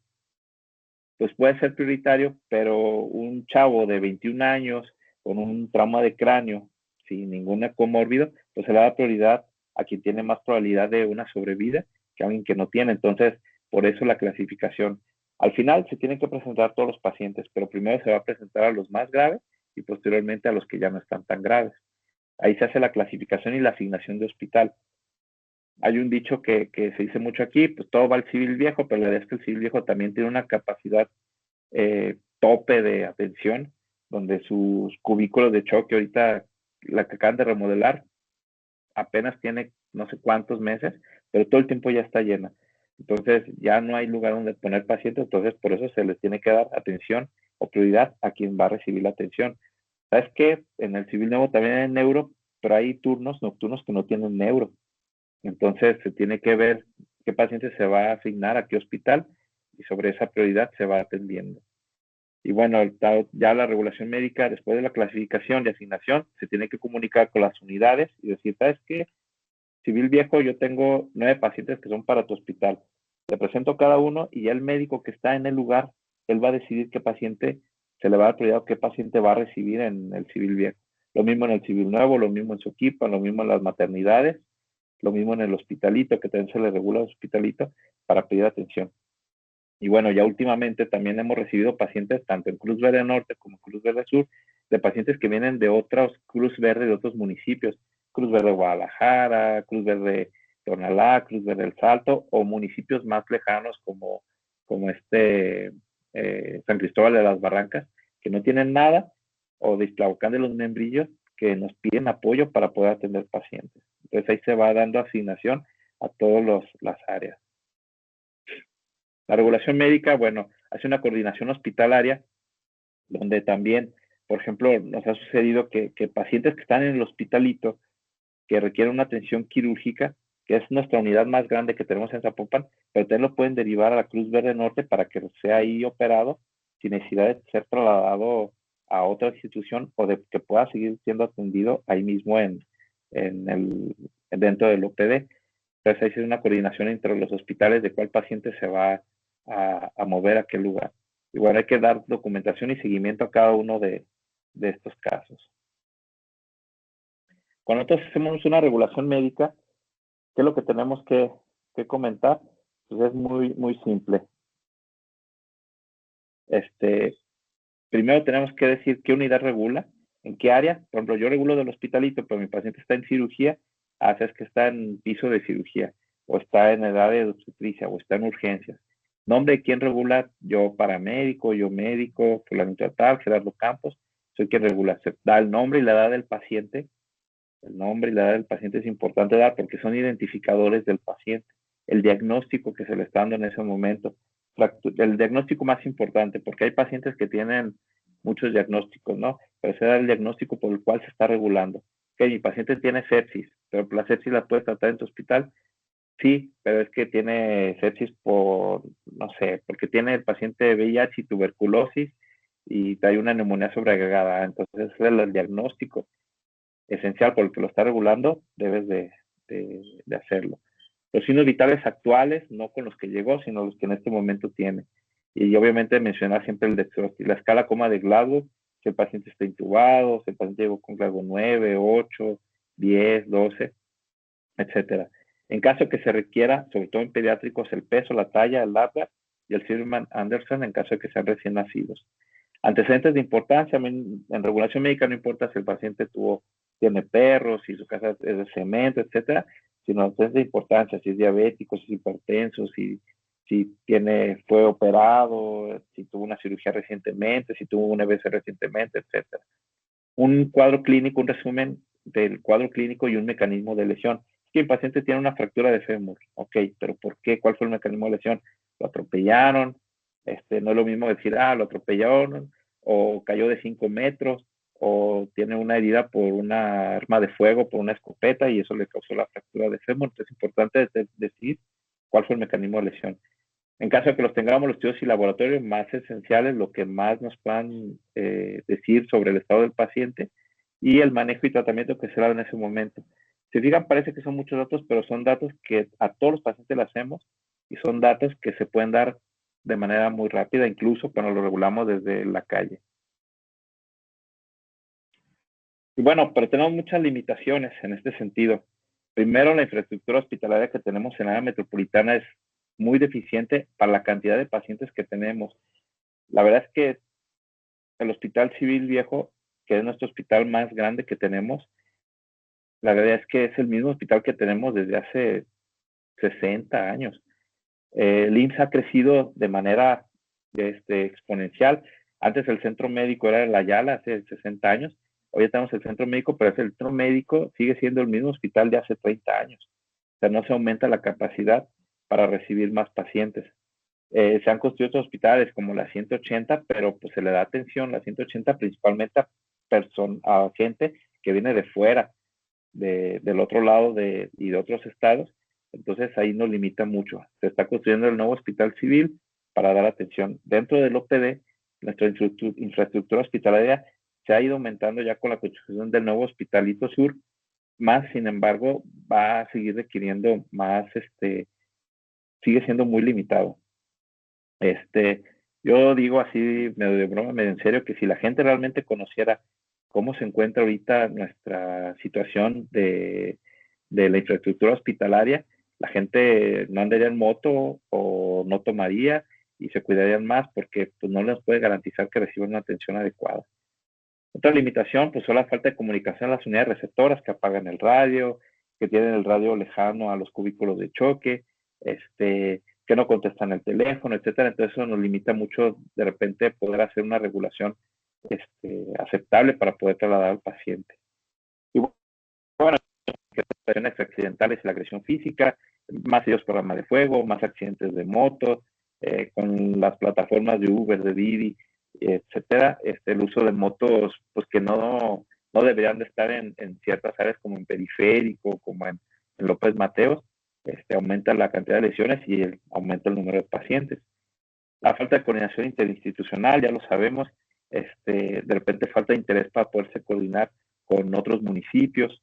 pues puede ser prioritario, pero un chavo de 21 años con un trauma de cráneo sin ningún comórbido, pues se le da prioridad a quien tiene más probabilidad de una sobrevida que a alguien que no tiene. Entonces, por eso la clasificación. Al final se tienen que presentar todos los pacientes, pero primero se va a presentar a los más graves y posteriormente a los que ya no están tan graves. Ahí se hace la clasificación y la asignación de hospital. Hay un dicho que se dice mucho aquí, pues todo va al civil viejo, pero la verdad es que el civil viejo también tiene una capacidad tope de atención, donde sus cubículos de choque, ahorita la que acaban de remodelar, apenas tiene no sé cuántos meses, pero todo el tiempo ya está llena. Entonces ya no hay lugar donde poner pacientes, entonces por eso se les tiene que dar atención o prioridad a quien va a recibir la atención. ¿Sabes qué? En el civil nuevo también hay neuro, pero hay turnos nocturnos que no tienen neuro. Entonces se tiene que ver qué paciente se va a asignar a qué hospital y sobre esa prioridad se va atendiendo. Y bueno, ya la regulación médica, después de la clasificación y asignación, se tiene que comunicar con las unidades y decir, ¿sabes qué? Civil viejo, yo tengo 9 pacientes que son para tu hospital. Te presento cada uno y ya el médico que está en el lugar, él va a decidir qué paciente se le va a dar prioridad o qué paciente va a recibir en el civil viejo. Lo mismo en el civil nuevo, lo mismo en su equipo, lo mismo en las maternidades, lo mismo en el hospitalito, que también se le regula el hospitalito para pedir atención. Y bueno, ya últimamente también hemos recibido pacientes tanto en Cruz Verde Norte como Cruz Verde Sur, de pacientes que vienen de otros Cruz Verde de otros municipios, Cruz Verde Guadalajara, Cruz Verde Tonalá, Cruz Verde El Salto, o municipios más lejanos como San Cristóbal de las Barrancas, que no tienen nada, o de Iztlahuacán de los Membrillos, que nos piden apoyo para poder atender pacientes. Entonces ahí se va dando asignación a todas las áreas. La regulación médica, bueno, hace una coordinación hospitalaria donde también, por ejemplo, nos ha sucedido que pacientes que están en el hospitalito, que requieren una atención quirúrgica, que es nuestra unidad más grande que tenemos en Zapopan, pero también lo pueden derivar a la Cruz Verde Norte para que sea ahí operado sin necesidad de ser trasladado a otra institución o de que pueda seguir siendo atendido ahí mismo dentro del OPD. Entonces ahí es una coordinación entre los hospitales de cuál paciente se va a mover a qué lugar. Y bueno, hay que dar documentación y seguimiento a cada uno de estos casos. Cuando nosotros hacemos una regulación médica, ¿qué es lo que tenemos que comentar? Pues es muy simple. Primero tenemos que decir qué unidad regula, en qué área. Por ejemplo, yo regulo del hospitalito, pero mi paciente está en cirugía, es que está en piso de cirugía, o está en edad de obstetricia, o está en urgencias. Nombre de quién regula, yo paramédico, yo médico, fulanito tal, Gerardo Campos, soy quien regula. Se da el nombre y la edad del paciente. El nombre y la edad del paciente es importante dar porque son identificadores del paciente. El diagnóstico que se le está dando en ese momento. El diagnóstico más importante, porque hay pacientes que tienen muchos diagnósticos, ¿no? Pero se da el diagnóstico por el cual se está regulando. Que mi paciente tiene sepsis, pero la sepsis la puedes tratar en tu hospital. Sí, pero es que tiene sepsis por, no sé, porque tiene el paciente VIH y tuberculosis y hay una neumonía sobreagregada. Entonces, ese es el diagnóstico esencial por el que lo está regulando, debes de hacerlo. Los signos vitales actuales, no con los que llegó, sino los que en este momento tiene. Y obviamente mencionar siempre la escala coma de Glasgow, si el paciente está intubado, si el paciente llegó con Glasgow 9, 8, 10, 12, etcétera. En caso que se requiera, sobre todo en pediátricos, el peso, la talla, el Lambda y el Silverman-Anderson en caso de que sean recién nacidos. Antecedentes de importancia, en regulación médica no importa si el paciente tiene perros, si su casa es de cemento, etcétera, sino antecedentes de importancia, si es diabético, si es hipertenso, si fue operado, si tuvo una cirugía recientemente, si tuvo un EBC recientemente, etcétera. Un cuadro clínico, un resumen del cuadro clínico y un mecanismo de lesión. Es que el paciente tiene una fractura de fémur, ok, pero ¿por qué? ¿Cuál fue el mecanismo de lesión? ¿Lo atropellaron? No es lo mismo decir, lo atropellaron, o cayó de 5 metros, o tiene una herida por una arma de fuego, por una escopeta, y eso le causó la fractura de fémur. Entonces es importante decir cuál fue el mecanismo de lesión. En caso de que los tengamos los estudios y laboratorios más esenciales, lo que más nos puedan decir sobre el estado del paciente y el manejo y tratamiento que se da en ese momento. Si fijan, parece que son muchos datos, pero son datos que a todos los pacientes le hacemos y son datos que se pueden dar de manera muy rápida, incluso cuando lo regulamos desde la calle. Y bueno, pero tenemos muchas limitaciones en este sentido. Primero, la infraestructura hospitalaria que tenemos en la área metropolitana es muy deficiente para la cantidad de pacientes que tenemos. La verdad es que el Hospital Civil Viejo, que es nuestro hospital más grande que tenemos, la verdad es que es el mismo hospital que tenemos desde hace 60 años. El IMSS ha crecido de manera exponencial. Antes el centro médico era la Ayala, hace 60 años. Hoy ya tenemos el centro médico, pero el centro médico sigue siendo el mismo hospital de hace 30 años. O sea, no se aumenta la capacidad para recibir más pacientes. Se han construido otros hospitales como la 180, pero pues se le da atención, la 180 principalmente a gente que viene de fuera, del otro lado y de otros estados. Entonces ahí nos limita mucho. Se está construyendo el nuevo hospital civil para dar atención. Dentro del OPD, nuestra infraestructura hospitalaria se ha ido aumentando ya con la construcción del nuevo Hospitalito Sur, más sin embargo va a seguir requiriendo más, sigue siendo muy limitado. Yo digo así, medio de broma, medio en serio, que si la gente realmente conociera cómo se encuentra ahorita nuestra situación de la infraestructura hospitalaria, la gente no andaría en moto o no tomaría y se cuidarían más porque pues, no les puede garantizar que reciban una atención adecuada. Otra limitación pues son la falta de comunicación en las unidades receptoras que apagan el radio, que tienen el radio lejano a los cubículos de choque, que no contestan el teléfono, etcétera. Entonces eso nos limita mucho de repente poder hacer una regulación aceptable para poder trasladar al paciente. Y bueno, accidentes accidentales y la agresión física, más ellos por arma de fuego, más accidentes de moto, con las plataformas de Uber, de Didi, etcétera, el uso de motos pues que no deberían de estar en ciertas áreas como en Periférico, como en López Mateos, aumenta la cantidad de lesiones y aumenta el número de pacientes. La falta de coordinación interinstitucional, ya lo sabemos, de repente falta de interés para poderse coordinar con otros municipios,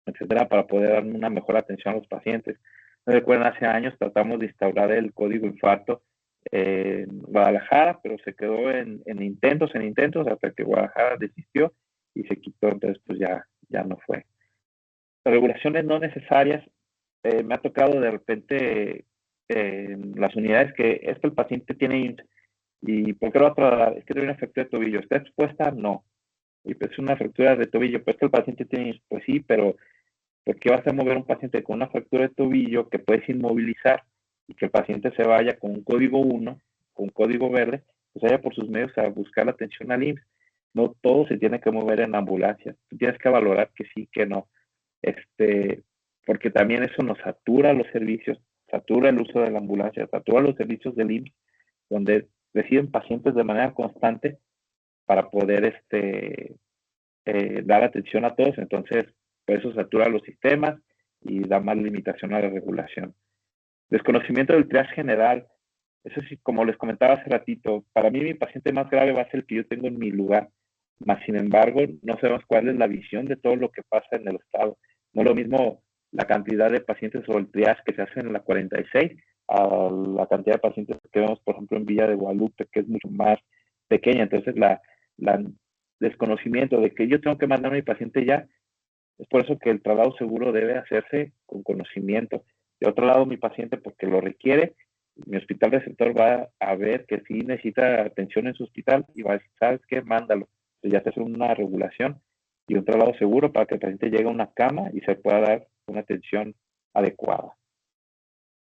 etcétera, para poder dar una mejor atención a los pacientes. No recuerdan, hace años tratamos de instaurar el código infarto en Guadalajara, pero se quedó en intentos, hasta que Guadalajara desistió y se quitó, entonces pues ya no fue. Las regulaciones no necesarias, me ha tocado de repente las unidades que es que el paciente tiene y ¿por qué lo va a trasladar? Es que tiene una fractura de tobillo. ¿Está expuesta? No. Y pues una fractura de tobillo, pues que el paciente tiene, pues sí, pero ¿por qué vas a mover a un paciente con una fractura de tobillo que puedes inmovilizar y que el paciente se vaya con un código 1, con un código verde, pues vaya por sus medios a buscar la atención al IMSS? No todo se tiene que mover en ambulancia. Tú tienes que valorar que sí, que no. Porque también eso nos satura los servicios, satura el uso de la ambulancia, satura los servicios del IMSS, donde reciben pacientes de manera constante para poder dar atención a todos. Entonces, por eso satura los sistemas y da más limitación a la regulación. Desconocimiento del triage general. Eso sí, como les comentaba hace ratito, para mí mi paciente más grave va a ser el que yo tengo en mi lugar. Más sin embargo, no sabemos cuál es la visión de todo lo que pasa en el estado. No es lo mismo la cantidad de pacientes o el triage que se hace en la 46 a la cantidad de pacientes que vemos, por ejemplo, en Villa de Guadalupe, que es mucho más pequeña. Entonces, la desconocimiento de que yo tengo que mandar a mi paciente ya, es por eso que el traslado seguro debe hacerse con conocimiento. De otro lado, mi paciente, porque lo requiere, mi hospital receptor va a ver que sí necesita atención en su hospital y va a decir, ¿sabes qué? Mándalo. Entonces ya se hace una regulación y un traslado seguro para que el paciente llegue a una cama y se pueda dar una atención adecuada.